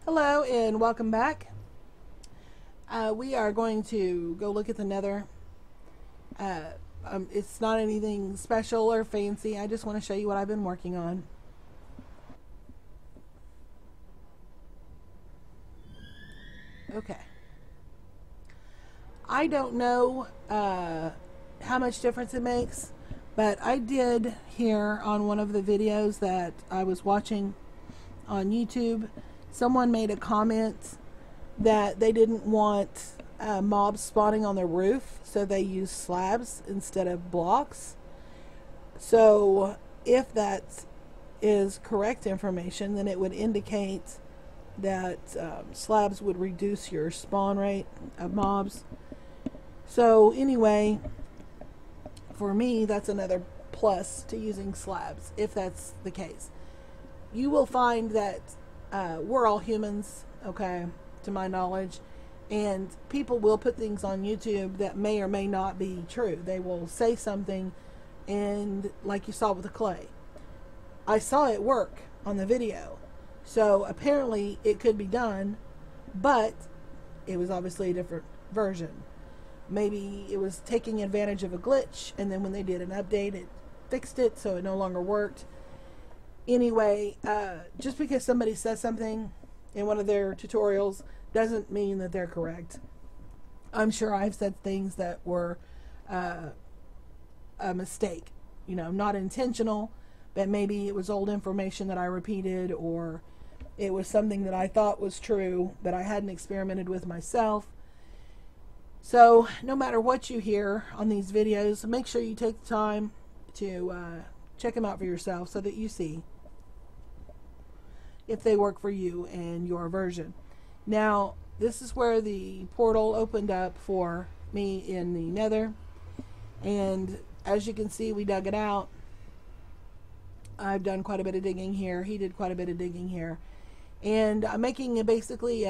Hello and welcome back. We are going to go look at the Nether. It's not anything special or fancy. I just want to show you what I've been working on. Okay. I don't know how much difference it makes, but I did hear on one of the videos that I was watching on YouTube, someone made a comment that they didn't want mobs spawning on their roof, so they used slabs instead of blocks. So if that is correct information, then it would indicate that slabs would reduce your spawn rate of mobs. So anyway, for me, that's another plus to using slabs, if that's the case. You will find that we're all humans, okay, to my knowledge, and people will put things on YouTube that may or may not be true. They will say something, and like you saw with the clay, I saw it work on the video, so apparently it could be done, but it was obviously a different version. Maybe it was taking advantage of a glitch, and then when they did an update, it fixed it so it no longer worked. Anyway, just because somebody says something in one of their tutorials doesn't mean that they're correct. I'm sure I've said things that were a mistake, you know, not intentional, but maybe it was old information that I repeated, or it was something that I thought was true that I hadn't experimented with myself. So no matter what you hear on these videos, make sure you take the time to check them out for yourself so that you see if they work for you and your version. Now, this is where the portal opened up for me in the Nether, and as you can see, we dug it out. I've done quite a bit of digging here. He did quite a bit of digging here, and I'm making a basically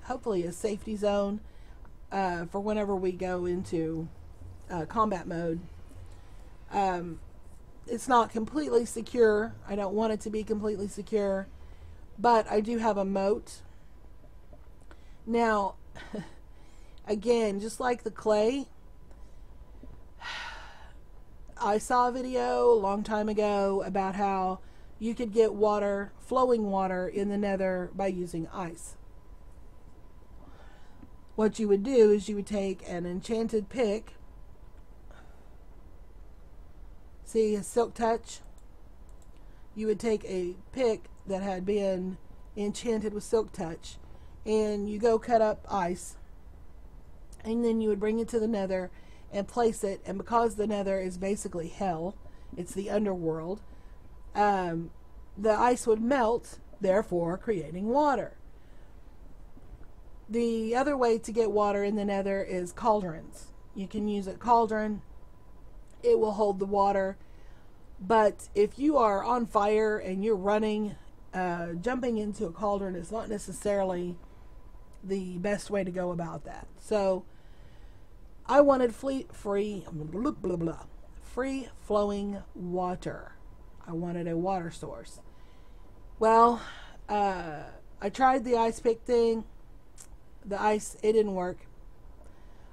hopefully a safety zone for whenever we go into combat mode. It's not completely secure. I don't want it to be completely secure, but I do have a moat. Now, again, just like the clay, I saw a video a long time ago about how you could get water, flowing water in the Nether by using ice. What you would do is you would take an enchanted pick. See a silk touch? You would take a pick that had been enchanted with silk touch, and you go cut up ice, and then you would bring it to the Nether and place it, and because the Nether is basically hell, it's the underworld, the ice would melt, therefore creating water. The other way to get water in the Nether is cauldrons. You can use a cauldron. It will hold the water. But if you are on fire and you're running, jumping into a cauldron is not necessarily the best way to go about that. So I wanted free flowing water. I wanted a water source. Well, I tried the ice pick thing. The ice, it didn't work.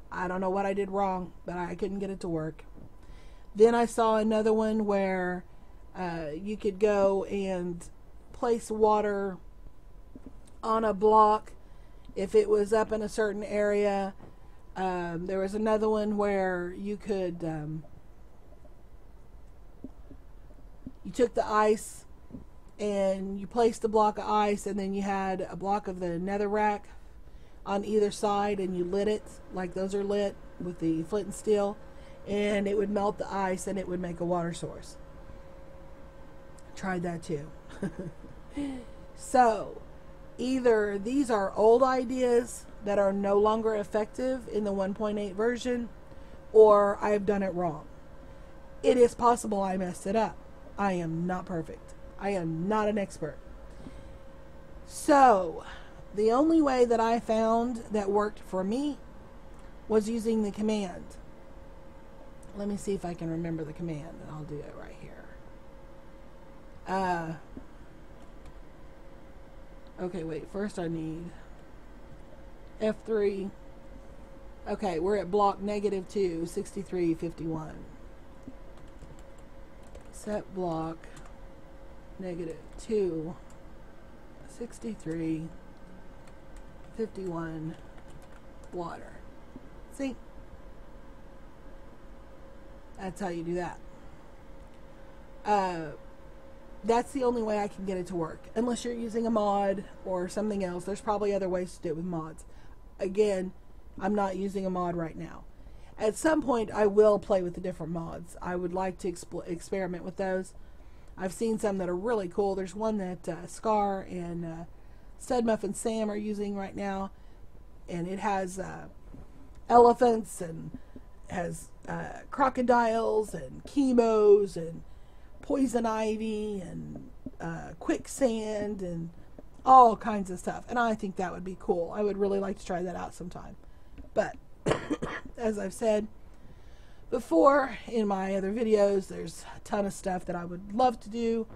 I don't know what I did wrong, but I couldn't get it to work. Then I saw another one where you could go and place water on a block if it was up in a certain area. There was another one where you could, you took the ice and you placed the block of ice, and then you had a block of the netherrack on either side, and you lit it like those are lit with the flint and steel, and it would melt the ice and it would make a water source. Tried that too. So either these are old ideas that are no longer effective in the 1.8 version, or I've done it wrong. It is possible I messed it up. I am not perfect. I am not an expert. So the only way that I found that worked for me was using the command. Let me see if I can remember the command, and I'll do it right here. Okay, wait. First I need F3. Okay, we're at block -2, 6351. Set block -2, 6351 water. See? That's how you do that. That's the only way I can get it to work. Unless you're using a mod or something else. There's probably other ways to do it with mods. Again, I'm not using a mod right now. At some point, I will play with the different mods. I would like to experiment with those. I've seen some that are really cool. There's one that Scar and Stud Muffin Sam are using right now. And it has elephants and has crocodiles and chemos and poison ivy and quicksand and all kinds of stuff. And I think that would be cool. I would really like to try that out sometime. But as I've said before in my other videos, there's a ton of stuff that I would love to do,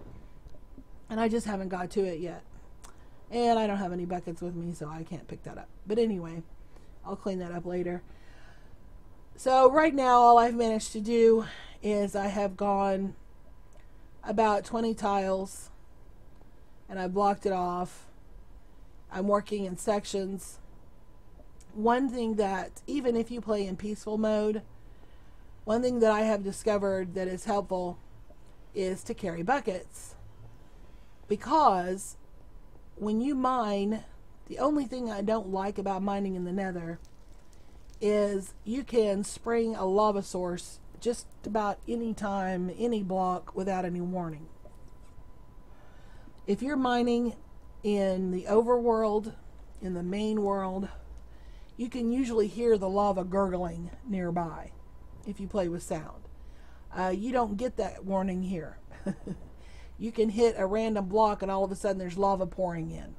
and I just haven't got to it yet. And I don't have any buckets with me, so I can't pick that up. But anyway, I'll clean that up later. So right now, all I've managed to do is I have gone about 20 tiles, and I blocked it off. I'm working in sections. One thing that, even if you play in peaceful mode, one thing that I have discovered that is helpful is to carry buckets. Because when you mine, the only thing I don't like about mining in the Nether is you can spring a lava source just about any time, any block, without any warning. If you're mining in the Overworld, in the main world, you can usually hear the lava gurgling nearby if you play with sound. You don't get that warning here. You can hit a random block and all of a sudden there's lava pouring in.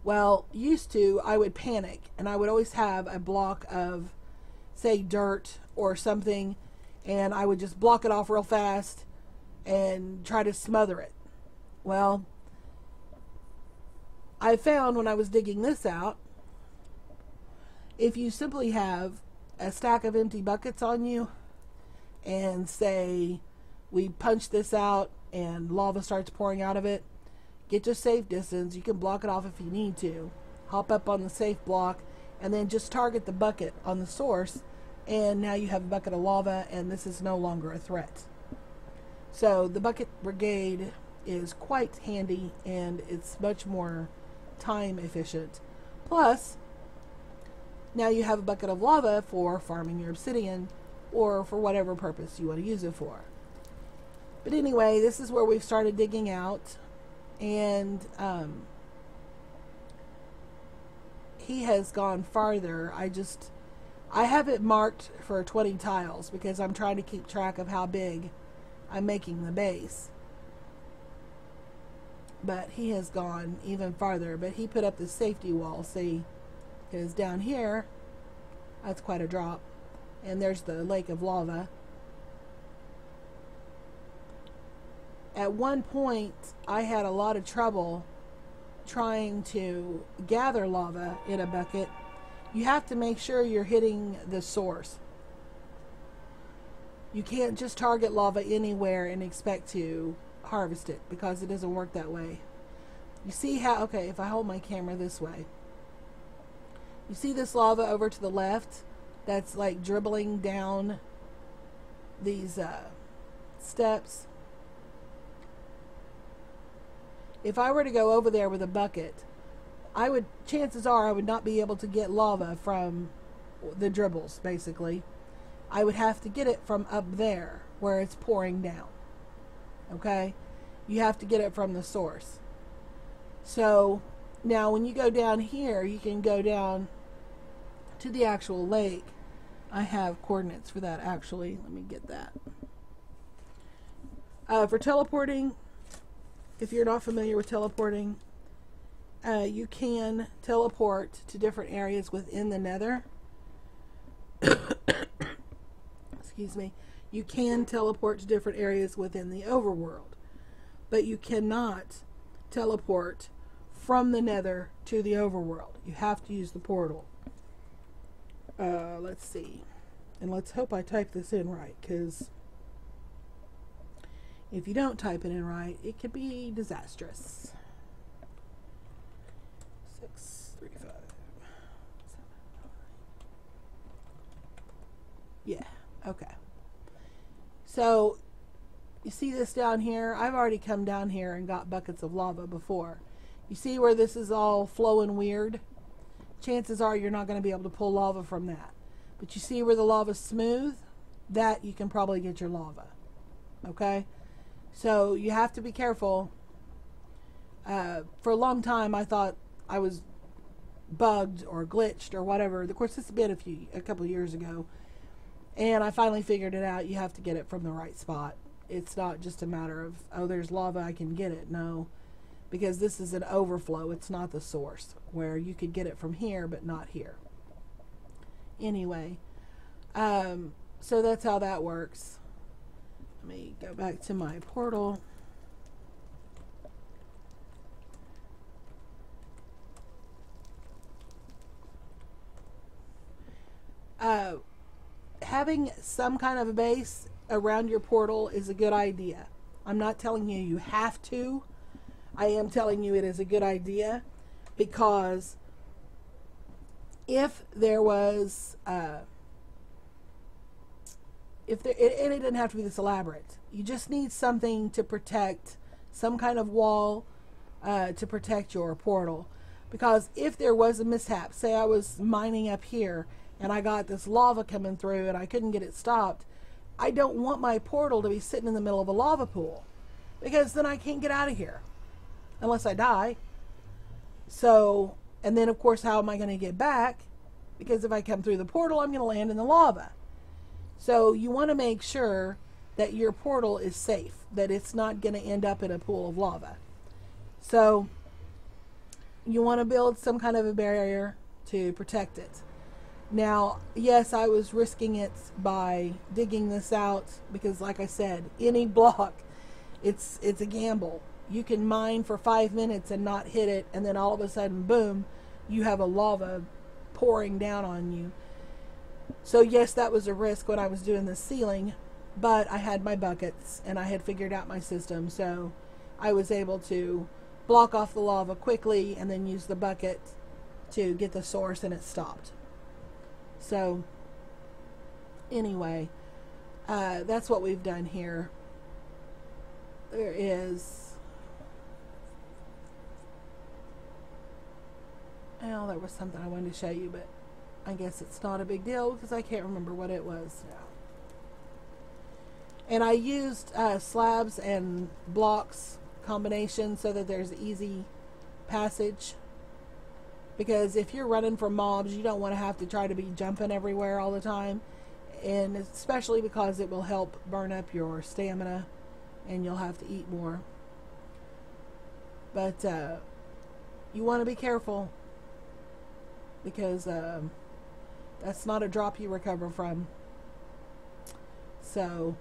Well, used to, I would panic and I would always have a block of, say, dirt or something, and I would just block it off real fast and try to smother it. Well, I found when I was digging this out, if you simply have a stack of empty buckets on you and say we punch this out and lava starts pouring out of it, get to safe distance. You can block it off if you need to. Hop up on the safe block and then just target the bucket on the source, and now you have a bucket of lava and this is no longer a threat. So the bucket brigade is quite handy and it's much more time efficient. Plus, now you have a bucket of lava for farming your obsidian or for whatever purpose you want to use it for. But anyway, this is where we've started digging out, and he has gone farther. I have it marked for 20 tiles because I'm trying to keep track of how big I'm making the base. But he has gone even farther, but he put up the safety wall, see, because down here, that's quite a drop, and there's the lake of lava. At one point, I had a lot of trouble trying to gather lava in a bucket. You have to make sure you're hitting the source. You can't just target lava anywhere and expect to harvest it, because it doesn't work that way. You see how, okay, if I hold my camera this way, you see this lava over to the left that's like dribbling down these steps? If I were to go over there with a bucket, chances are I would not be able to get lava from the dribbles, basically. I would have to get it from up there where it's pouring down. Okay? You have to get it from the source. So, now when you go down here, you can go down to the actual lake. I have coordinates for that, actually. Let me get that. For teleporting, if you're not familiar with teleporting, you can teleport to different areas within the Nether. Excuse me. You can teleport to different areas within the Overworld, but you cannot teleport from the Nether to the Overworld. You have to use the portal. Let's see. And let's hope I type this in right, because if you don't type it in right, it could be disastrous. 6, 3, 5, 7, 9. Yeah, okay. So, you see this down here? I've already come down here and got buckets of lava before. You see where this is all flowing weird? Chances are you're not going to be able to pull lava from that. But you see where the lava's smooth? That you can probably get your lava. Okay? So you have to be careful. For a long time I thought I was bugged or glitched or whatever. Of course, this has been a couple of years ago. And I finally figured it out. You have to get it from the right spot. It's not just a matter of, oh, there's lava, I can get it. No. Because this is an overflow. It's not the source, where you could get it from here but not here. Anyway, so that's how that works. Let me go back to my portal. Having some kind of a base around your portal is a good idea. I'm not telling you you have to. I am telling you it is a good idea, because if there was, and it didn't have to be this elaborate. You just need something to protect, some kind of wall to protect your portal. Because if there was a mishap, say I was mining up here and I got this lava coming through and I couldn't get it stopped, I don't want my portal to be sitting in the middle of a lava pool, because then I can't get out of here unless I die. So, and then of course, how am I going to get back? Because if I come through the portal, I'm going to land in the lava. So you want to make sure that your portal is safe, that it's not going to end up in a pool of lava. So you want to build some kind of a barrier to protect it. Now, yes, I was risking it by digging this out, because like I said, any block, it's a gamble. You can mine for 5 minutes and not hit it, and then all of a sudden, boom, you have a lava pouring down on you. So yes, that was a risk when I was doing the ceiling, but I had my buckets and I had figured out my system, so I was able to block off the lava quickly and then use the bucket to get the source, and it stopped. So anyway, that's what we've done here. There is, well, there was something I wanted to show you, but I guess it's not a big deal because I can't remember what it was now. And I used slabs and blocks combination so that there's easy passage. Because if you're running from mobs, you don't want to have to try to be jumping everywhere all the time. And especially because it will help burn up your stamina and you'll have to eat more. But you want to be careful, because that's not a drop you recover from. So,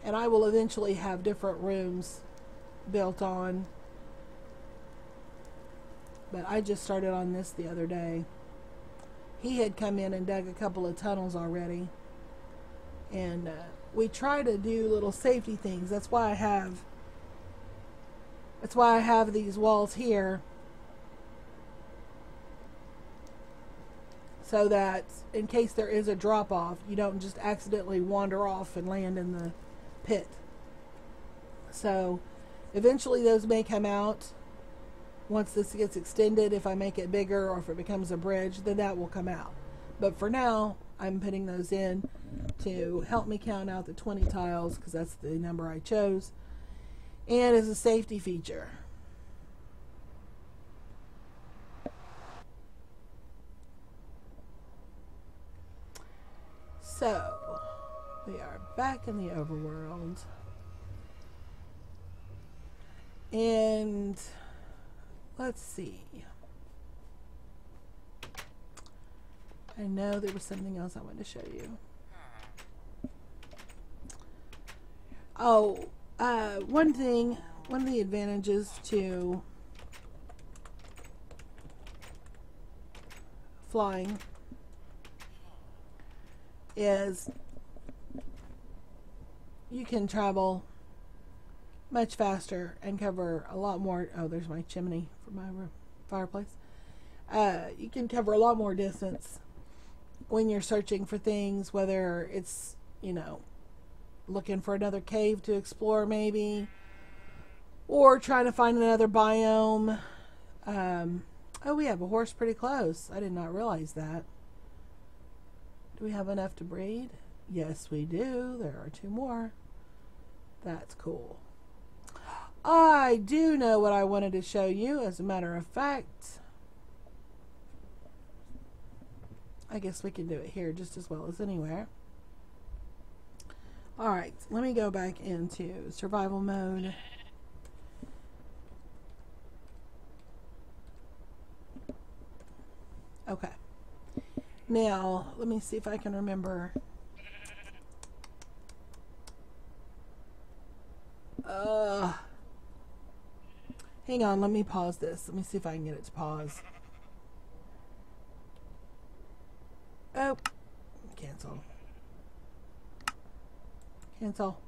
and I will eventually have different rooms built on, but I just started on this the other day. He had come in and dug a couple of tunnels already, and we try to do little safety things. That's why I have these walls here, so that in case there is a drop off, you don't just accidentally wander off and land in the pit. So eventually those may come out once this gets extended. If I make it bigger or if it becomes a bridge, then that will come out. But for now, I'm putting those in to help me count out the 20 tiles, because that's the number I chose, and as a safety feature. So, we are back in the overworld. And let's see. I know there was something else I wanted to show you. Oh, one thing one of the advantages to flying is you can travel much faster and cover a lot more. Oh, there's my chimney for my fireplace. You can cover a lot more distance when you're searching for things, whether it's, you know, looking for another cave to explore maybe, or trying to find another biome. Oh, we have a horse pretty close. I did not realize that. Do we have enough to breed? Yes, we do. There are 2 more. That's cool. I do know what I wanted to show you, as a matter of fact. I guess we can do it here just as well as anywhere. Alright, let me go back into survival mode. Okay. Now, let me see if I can remember. Hang on, let me pause this. Let me see if I can get it to pause. Oh, cancel. Cancel.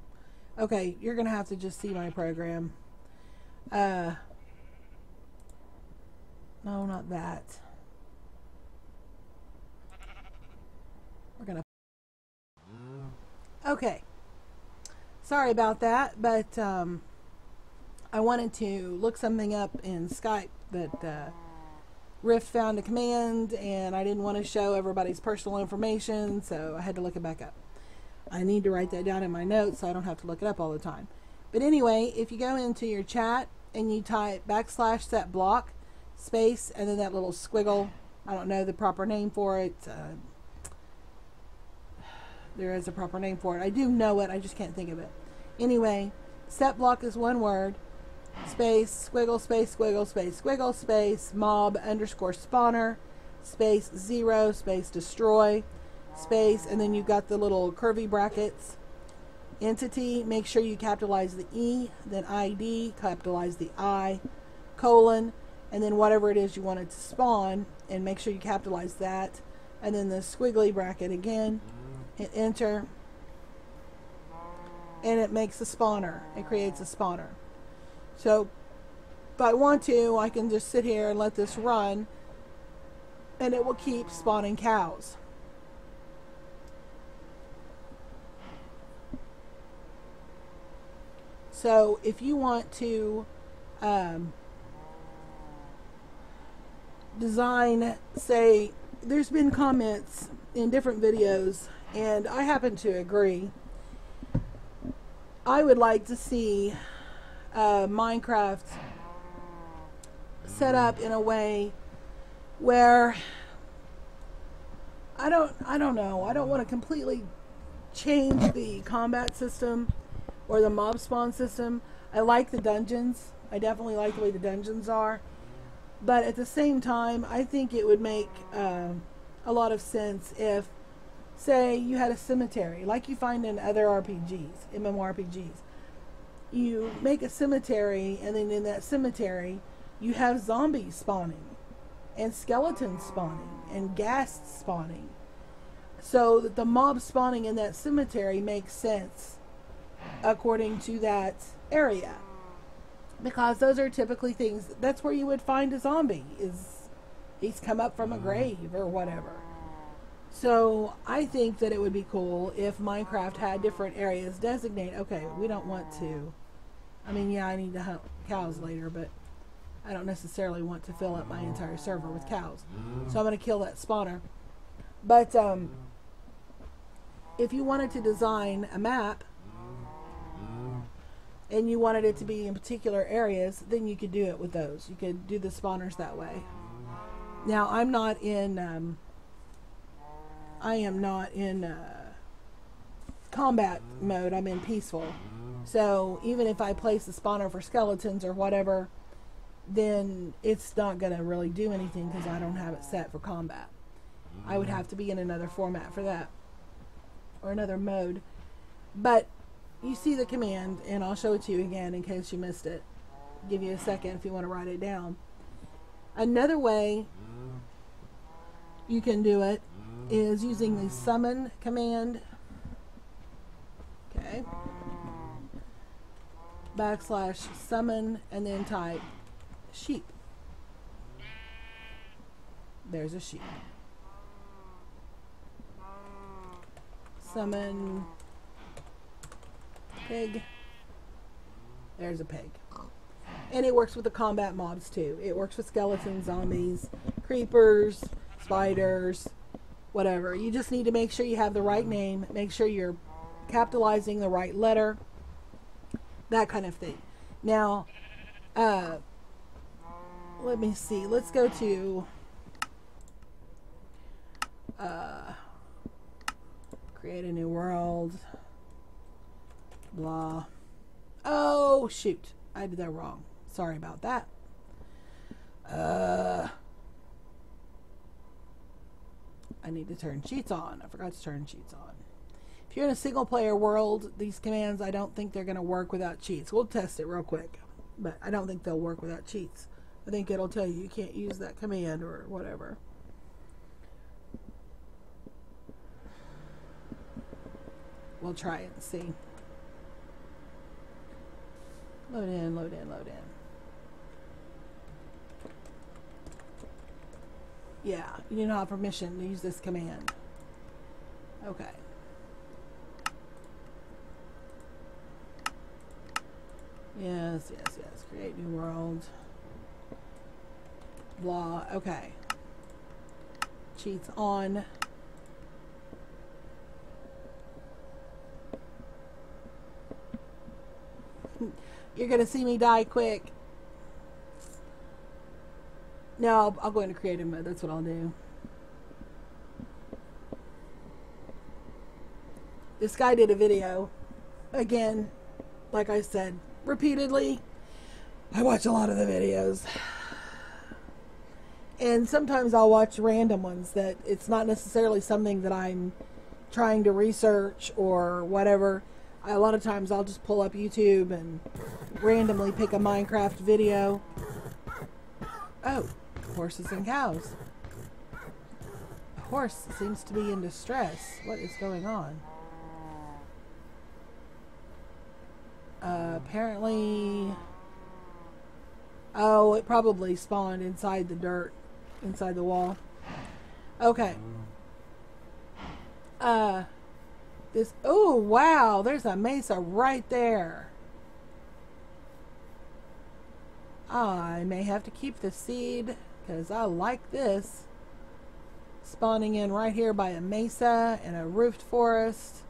Okay, you're going to have to just see my program. No, not that. We're going to... Okay. Sorry about that, but I wanted to look something up in Skype that Rift found a command, and I didn't want to show everybody's personal information, so I had to look it back up. I need to write that down in my notes so I don't have to look it up all the time. But anyway, if you go into your chat and you type /set block space and then that little squiggle, I don't know the proper name for it. There is a proper name for it. I do know it, I just can't think of it. Anyway, set block is one word. Space, squiggle, space, squiggle, space, squiggle, space, mob _ spawner, space 0, space destroy, space, and then you've got the little curvy brackets. Entity, make sure you capitalize the E, then ID, capitalize the I, colon, and then whatever it is you want it to spawn, and make sure you capitalize that, and then the squiggly bracket again, hit enter, and it makes a spawner. It creates a spawner. So if I want to, I can just sit here and let this run, and it will keep spawning cows. So if you want to design, say, there's been comments in different videos, and I happen to agree. I would like to see Minecraft set up in a way where I don't know. I don't want to completely change the combat system or the mob spawn system. I like the dungeons. I definitely like the way the dungeons are. But at the same time, I think it would make a lot of sense if, say, you had a cemetery, like you find in other RPGs, MMORPGs. You make a cemetery, and then in that cemetery, you have zombies spawning, and skeletons spawning, and ghasts spawning. So that the mob spawning in that cemetery makes sense according to that area. Because those are typically things, that's where you would find a zombie, is he's come up from a grave or whatever. So I think that it would be cool if Minecraft had different areas designated. Okay, we don't want to, I mean, yeah, I need to hunt cows later, but I don't necessarily want to fill up my entire server with cows. So I'm going to kill that spawner. But if you wanted to design a map and you wanted it to be in particular areas, then you could do it with those. You could do the spawners that way. Now, I am not in combat mode. I'm in peaceful. So even if I place a spawner for skeletons or whatever, then it's not going to really do anything because I don't have it set for combat. I would have to be in another format for that, or another mode. But you see the command, and I'll show it to you again in case you missed it. Give you a second if you want to write it down. Another way you can do it is using the summon command. Okay. / summon and then type sheep. There's a sheep. Summon pig. There's a pig. And it works with the combat mobs too. It works with skeletons, zombies, creepers, spiders, whatever. You just need to make sure you have the right name, make sure you're capitalizing the right letter, that kind of thing. Now, let me see. Let's go to create a new world. Blah. Oh, shoot. I did that wrong. Sorry about that. I need to turn cheats on. I forgot to turn cheats on. If you're in a single player world, these commands, I don't think they're going to work without cheats. We'll test it real quick, but I don't think they'll work without cheats. I think it'll tell you can't use that command or whatever. We'll try it and see. Load in, load in, load in. Yeah, you need to have permission to use this command. Okay. Yes, yes, yes. Create new world. Blah. Okay. Cheats on. You're going to see me die quick. No, I'll go into creative mode. That's what I'll do. This guy did a video. Again, like I said, repeatedly. I watch a lot of the videos. And sometimes I'll watch random ones that it's not necessarily something that I'm trying to research or whatever. A lot of times I'll just pull up YouTube and randomly pick a Minecraft video. Oh, horses and cows. A horse seems to be in distress. What is going on? Apparently... Oh, it probably spawned inside the dirt. Inside the wall. Okay. This... Oh, wow! There's a Mesa right there. I may have to keep the seed, because I like this. Spawning in right here by a Mesa and a roofed forest.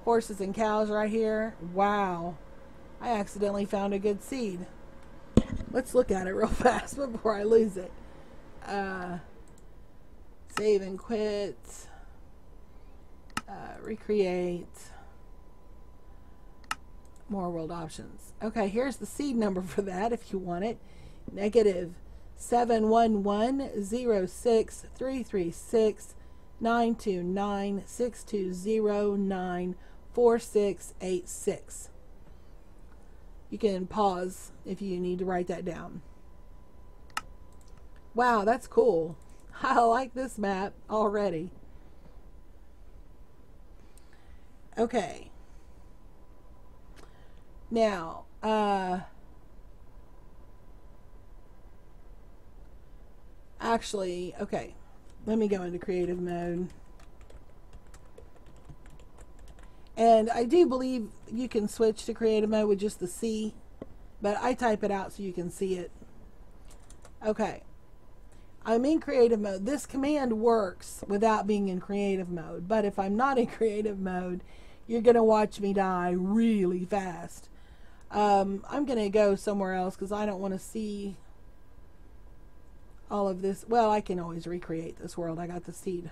Horses and cows right here. Wow. I accidentally found a good seed. Let's look at it real fast before I lose it. Save and quit. Recreate. More world options. Okay, here's the seed number for that if you want it. Negative 711-06336-929-620-94686. You can pause if you need to write that down. Wow, that's cool. I like this map already. Okay. Now, actually, okay. Let me go into creative mode. And I do believe you can switch to creative mode with just the C, but I type it out so you can see it. Okay. I'm in creative mode. This command works without being in creative mode, but if I'm not in creative mode, you're going to watch me die really fast. I'm going to go somewhere else because I don't want to see all of this. Well, I can always recreate this world. I got the seed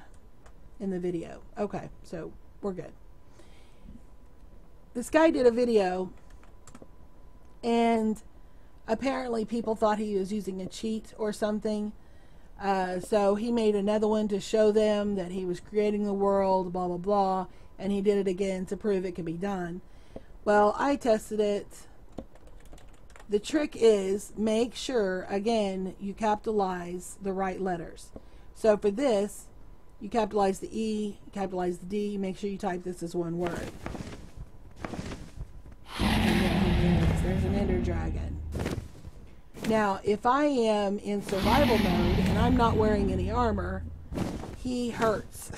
in the video. Okay, so we're good. This guy did a video, and apparently people thought he was using a cheat or something. So he made another one to show them that he was creating the world, blah, blah, blah, and he did it again to prove it could be done. Well, I tested it. The trick is make sure, again, you capitalize the right letters. So for this, you capitalize the E, you capitalize the D, make sure you type this as one word. And there he is. There's an ender dragon. Now, if I am in survival mode and I'm not wearing any armor, he hurts.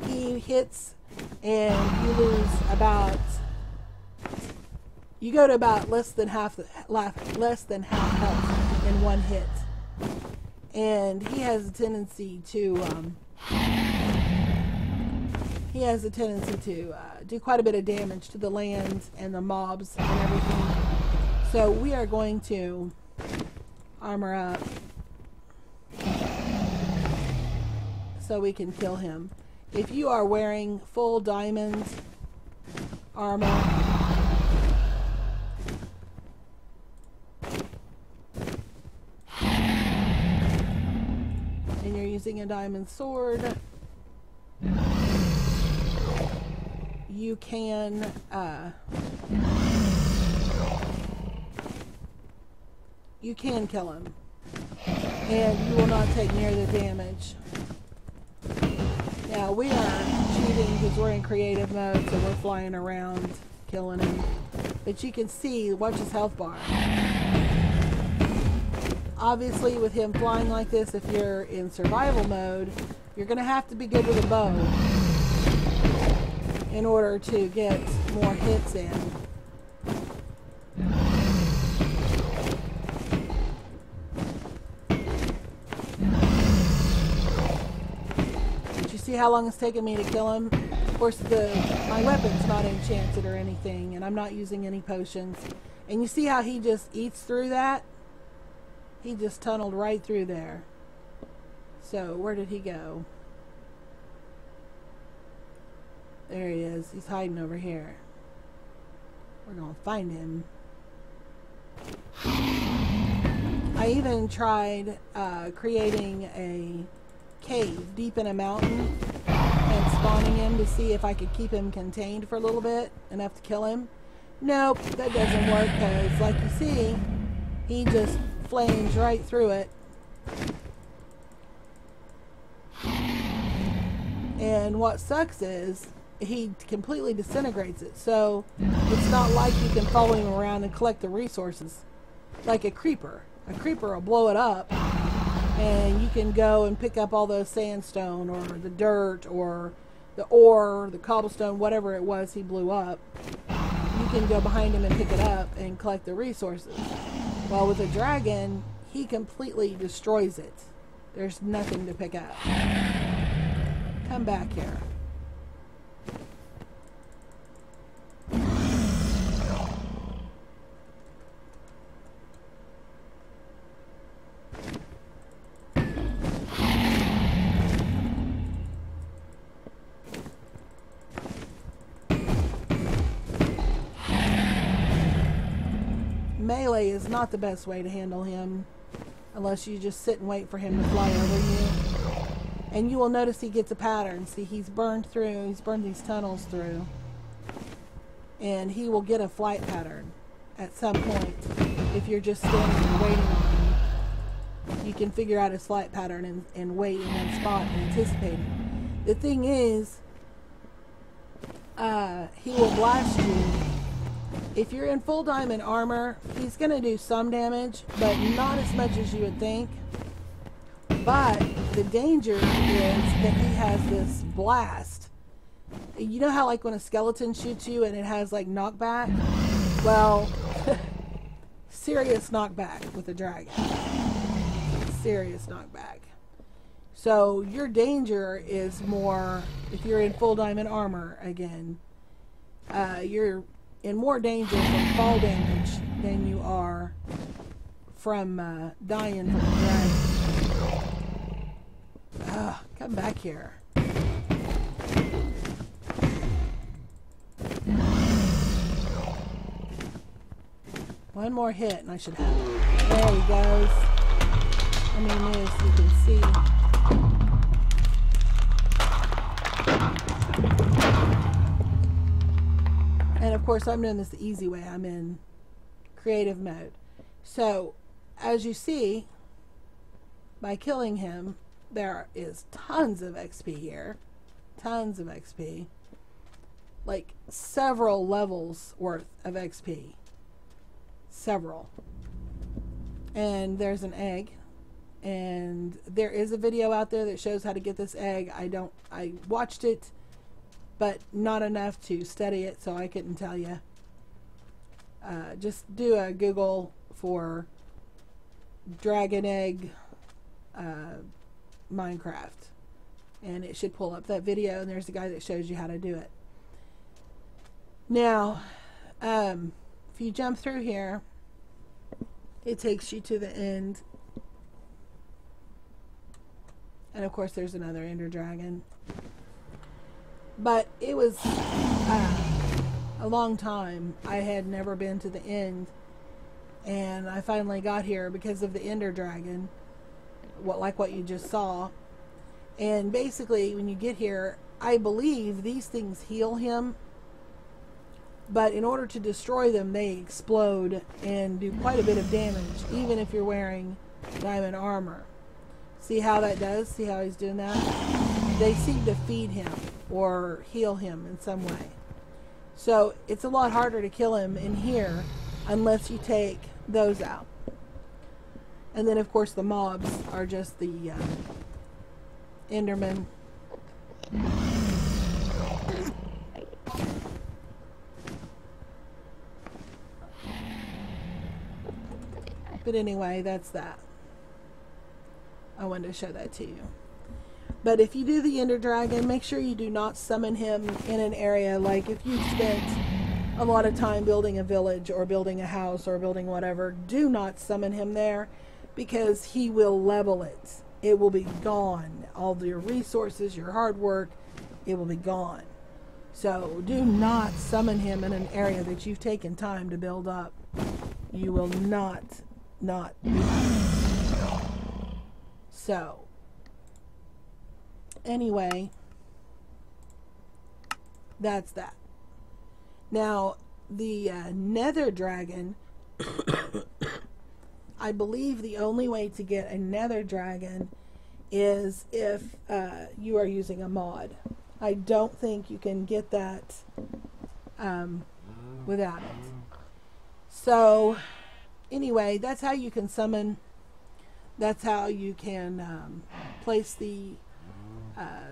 He hits and you lose about, you go to about less than half health in one hit. And he has a tendency to do quite a bit of damage to the lands and the mobs and everything. So we are going to armor up so we can kill him. If you are wearing full diamond armor, and you're using a diamond sword, you can kill him, and you will not take near the damage. Now we are cheating because we're in creative mode, so we're flying around killing him. But you can see, watch his health bar. Obviously with him flying like this, if you're in survival mode, you're going to have to be good with a bow in order to get more hits in. See how long it's taken me to kill him? Of course, my weapon's not enchanted or anything, and I'm not using any potions. And you see how he just eats through that? He just tunneled right through there. So, where did he go? There he is. He's hiding over here. We're gonna find him. I even tried creating a cave deep in a mountain and spawning him to see if I could keep him contained for a little bit, enough to kill him. Nope, that doesn't work because, like you see, he just flames right through it. And what sucks is he completely disintegrates it, so it's not like you can follow him around and collect the resources like a creeper. A creeper will blow it up, and you can go and pick up all the sandstone or the dirt or the ore or the cobblestone, whatever it was he blew up. You can go behind him and pick it up and collect the resources. Well, with a dragon, he completely destroys it. There's nothing to pick up. Come back here. Melee is not the best way to handle him unless you just sit and wait for him to fly over you. And you will notice he gets a pattern. See, he's burned these tunnels through. And he will get a flight pattern at some point. If you're just standing and waiting on him, you can figure out his flight pattern and wait in one spot and anticipate it. The thing is, he will blast you. If you're in full diamond armor, he's going to do some damage, but not as much as you would think. But the danger is that he has this blast. You know how like when a skeleton shoots you and it has like knockback? Well, serious knockback with a dragon. Serious knockback. So your danger is more, if you're in full diamond armor again, you're in more danger from fall damage than you are from dying from the dragon. Come back here. One more hit and I should have it. There he goes. I mean this, you can see. And of course I'm doing this the easy way. I'm in creative mode. So as you see, by killing him, there is tons of XP here. Tons of XP. Like several levels worth of XP. Several. And there's an egg. And there is a video out there that shows how to get this egg. I watched it, but not enough to study it, so I couldn't tell you. Just do a Google for dragon egg Minecraft, and it should pull up that video, and there's a guy that shows you how to do it. Now, if you jump through here, it takes you to the end. And of course there's another ender dragon. But it was a long time. I had never been to the end. And I finally got here because of the ender dragon. Like what you just saw. And basically when you get here, I believe these things heal him. But in order to destroy them, they explode and do quite a bit of damage, even if you're wearing diamond armor. See how that does? See how he's doing that? They seem to feed him or heal him in some way. So it's a lot harder to kill him in here unless you take those out. And then of course the mobs are just the Endermen. But anyway, that's that. I wanted to show that to you. But if you do the Ender Dragon, make sure you do not summon him in an area. Like if you spent a lot of time building a village or building a house or building whatever, do not summon him there, because he will level it. It will be gone. All your resources, your hard work, it will be gone. So do not summon him in an area that you've taken time to build up. You will not do that. So, anyway, that's that. Now, the Nether Dragon, I believe the only way to get a Nether Dragon is if you are using a mod. I don't think you can get that without it. So, anyway, that's how you can summon. That's how you can place the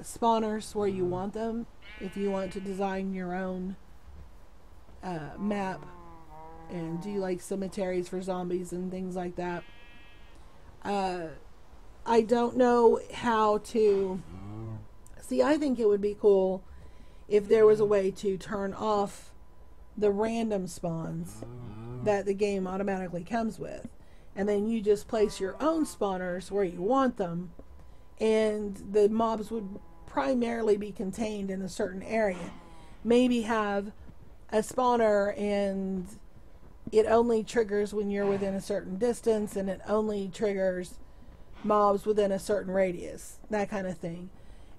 spawners where you want them. If you want to design your own map and do like cemeteries for zombies and things like that. I don't know how to... See, I think it would be cool if there was a way to turn off the random spawns that the game automatically comes with. And then you just place your own spawners where you want them, and the mobs would primarily be contained in a certain area. Maybe have a spawner and it only triggers when you're within a certain distance, and it only triggers mobs within a certain radius. That kind of thing.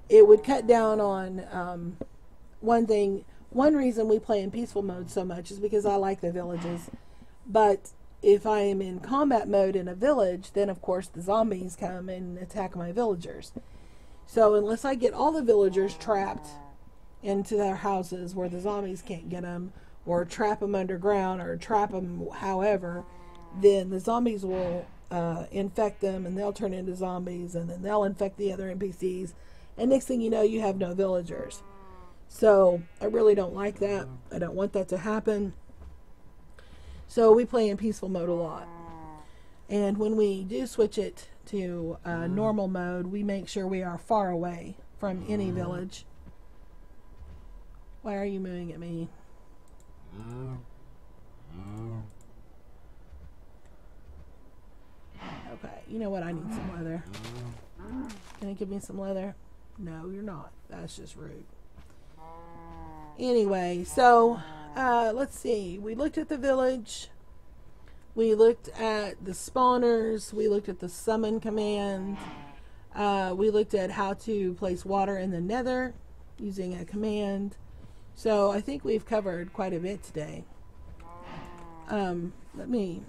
It would cut down on one reason we play in peaceful mode so much is because I like the villages. But if I am in combat mode in a village, then of course the zombies come and attack my villagers. So unless I get all the villagers trapped into their houses where the zombies can't get them, or trap them underground, or trap them however, then the zombies will infect them, and they'll turn into zombies, and then they'll infect the other NPCs, and next thing you know, you have no villagers. So I really don't like that. I don't want that to happen. So we play in peaceful mode a lot. And when we do switch it to normal mode, we make sure we are far away from any village. Why are you mooing at me? Okay, you know what? I need some leather. Can you give me some leather? No, you're not. That's just rude. Anyway, so let's see. We looked at the village. We looked at the spawners. We looked at the summon command. We looked at how to place water in the nether using a command. So I think we've covered quite a bit today. Let me...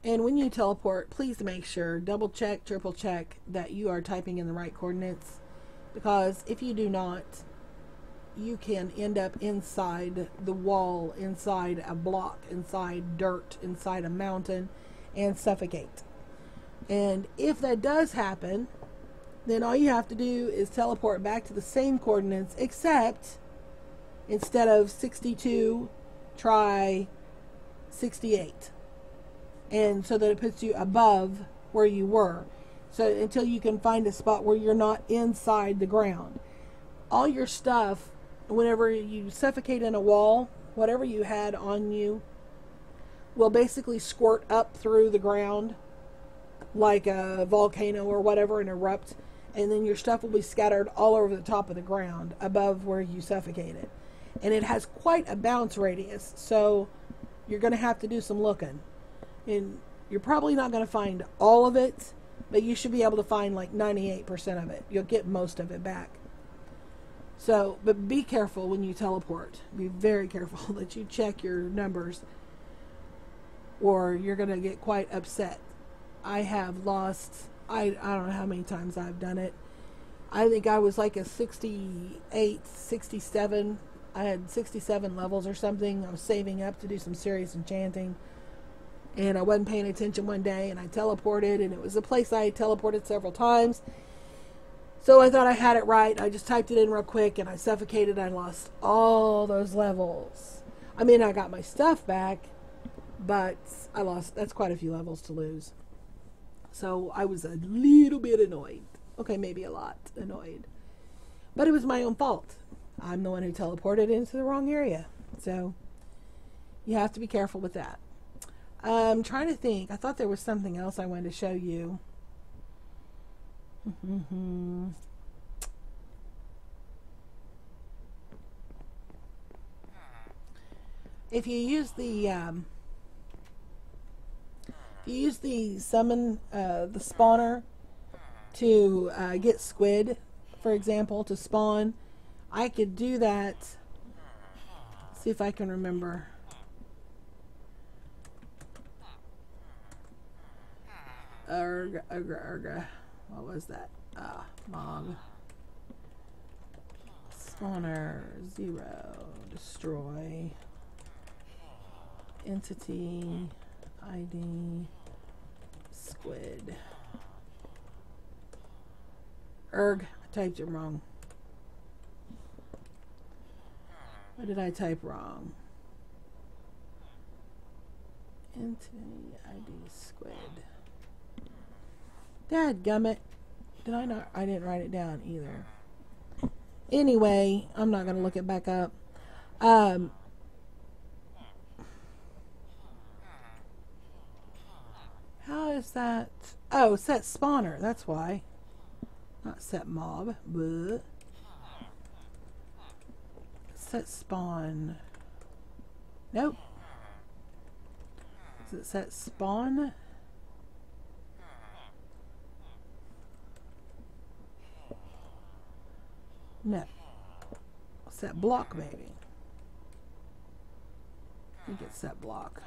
And when you teleport, please make sure, double check, triple check that you are typing in the right coordinates. Because if you do not, you can end up inside the wall, inside a block, inside dirt, inside a mountain, and suffocate. And if that does happen, then all you have to do is teleport back to the same coordinates, except instead of 62, try 68. And so that it puts you above where you were. So until you can find a spot where you're not inside the ground. All your stuff, whenever you suffocate in a wall, whatever you had on you will basically squirt up through the ground like a volcano or whatever and erupt. And then your stuff will be scattered all over the top of the ground above where you suffocated. And it has quite a bounce radius. So you're going to have to do some looking. And you're probably not going to find all of it, but you should be able to find like 98% of it. You'll get most of it back. So, but be careful when you teleport. Be very careful that you check your numbers, or you're going to get quite upset. I have lost, I don't know how many times I've done it. I think I was like a 68, 67. I had 67 levels or something. I was saving up to do some serious enchanting. And I wasn't paying attention one day, and I teleported, and it was a place I had teleported several times. So I thought I had it right. I just typed it in real quick, and I suffocated. I lost all those levels. I mean, I got my stuff back, but I lost, that's quite a few levels to lose. So I was a little bit annoyed. Okay, maybe a lot annoyed. But it was my own fault. I'm the one who teleported into the wrong area. So you have to be careful with that. I'm trying to think. I thought there was something else I wanted to show you. If you use the summon, the spawner to get squid, for example, to spawn, I could do that. Let's see if I can remember. What was that? Mob. Spawner 0. Destroy. Entity. ID. Squid. I typed it wrong. What did I type wrong? Entity ID squid. Dadgummit. Did I not? I didn't write it down either. Anyway, I'm not going to look it back up. How is that? Oh, set spawner. That's why. Not set mob. Bleh. Set spawn. Nope. Is it set spawn? No. Set block, maybe. I think it's set block.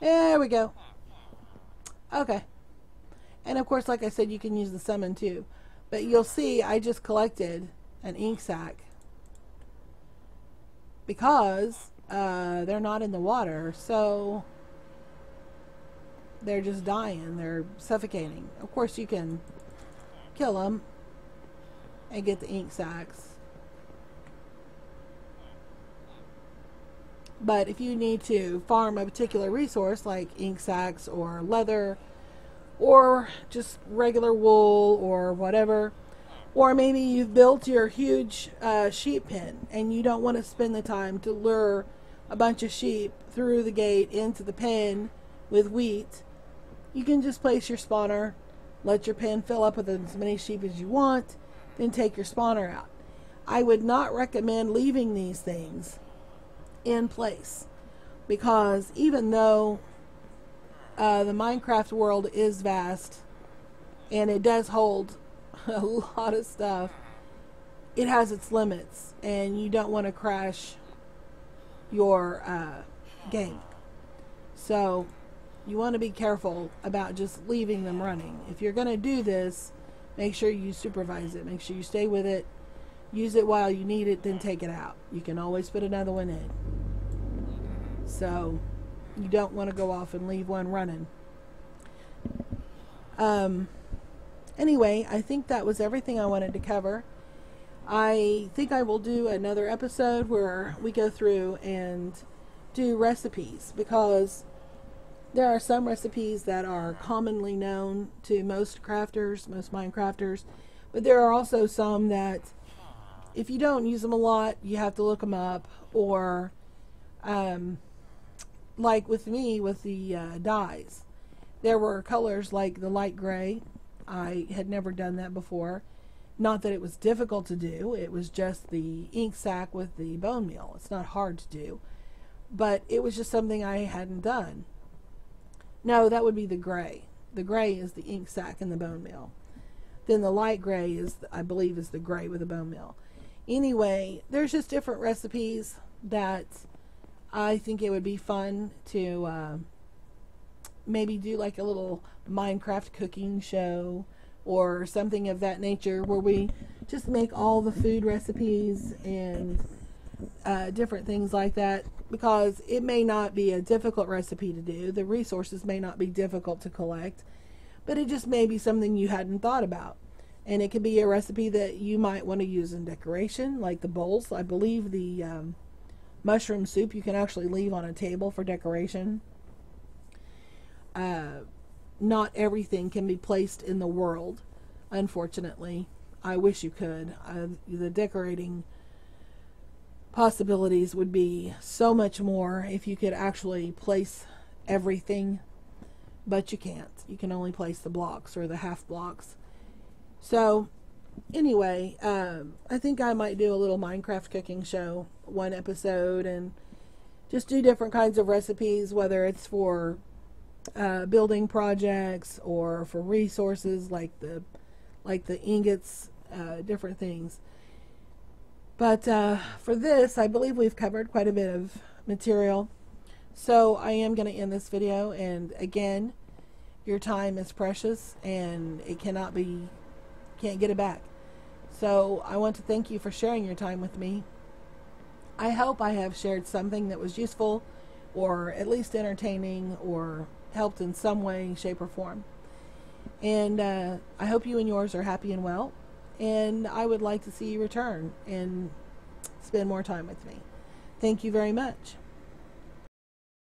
There we go. Okay. And of course, like I said, you can use the summon too. But you'll see I just collected an ink sac because they're not in the water, so they're just dying. They're suffocating. Of course, you can kill them and get the ink sacs. But if you need to farm a particular resource like ink sacs or leather or just regular wool or whatever, or maybe you've built your huge sheep pen and you don't want to spend the time to lure a bunch of sheep through the gate into the pen with wheat, you can just place your spawner, let your pen fill up with as many sheep as you want, then take your spawner out. I would not recommend leaving these things in place, because even though the Minecraft world is vast and it does hold a lot of stuff, it has its limits, and you don't want to crash your game. So you want to be careful about just leaving them running. If you're going to do this, make sure you supervise it. Make sure you stay with it. Use it while you need it, then take it out. You can always put another one in. So you don't want to go off and leave one running. Anyway, I think that was everything I wanted to cover. I think I will do another episode where we go through and do recipes, because there are some recipes that are commonly known to most crafters, most Minecrafters, but there are also some that if you don't use them a lot, you have to look them up, or like with me with the dyes, there were colors like the light gray. I had never done that before. Not that it was difficult to do, it was just the ink sac with the bone meal. It's not hard to do, but it was just something I hadn't done. No, that would be the gray. The gray is the ink sac and the bone meal. Then the light gray is, I believe, is the gray with the bone meal. Anyway, there's just different recipes that I think it would be fun to maybe do like a little Minecraft cooking show or something of that nature, where we just make all the food recipes and different things like that, because it may not be a difficult recipe to do. The resources may not be difficult to collect, but it just may be something you hadn't thought about. And it could be a recipe that you might want to use in decoration, like the bowls. I believe the mushroom soup you can actually leave on a table for decoration. Not everything can be placed in the world, unfortunately. I wish you could. The decorating possibilities would be so much more if you could actually place everything, but you can't. You can only place the blocks or the half blocks. So anyway, I think I might do a little Minecraft cooking show, one episode, and just do different kinds of recipes, whether it's for building projects or for resources like the ingots, different things. But for this, I believe we've covered quite a bit of material. So I am going to end this video, and again, your time is precious and it can't get it back. So I want to thank you for sharing your time with me. I hope I have shared something that was useful, or at least entertaining, or helped in some way, shape, or form. And I hope you and yours are happy and well. And I would like to see you return and spend more time with me. Thank you very much.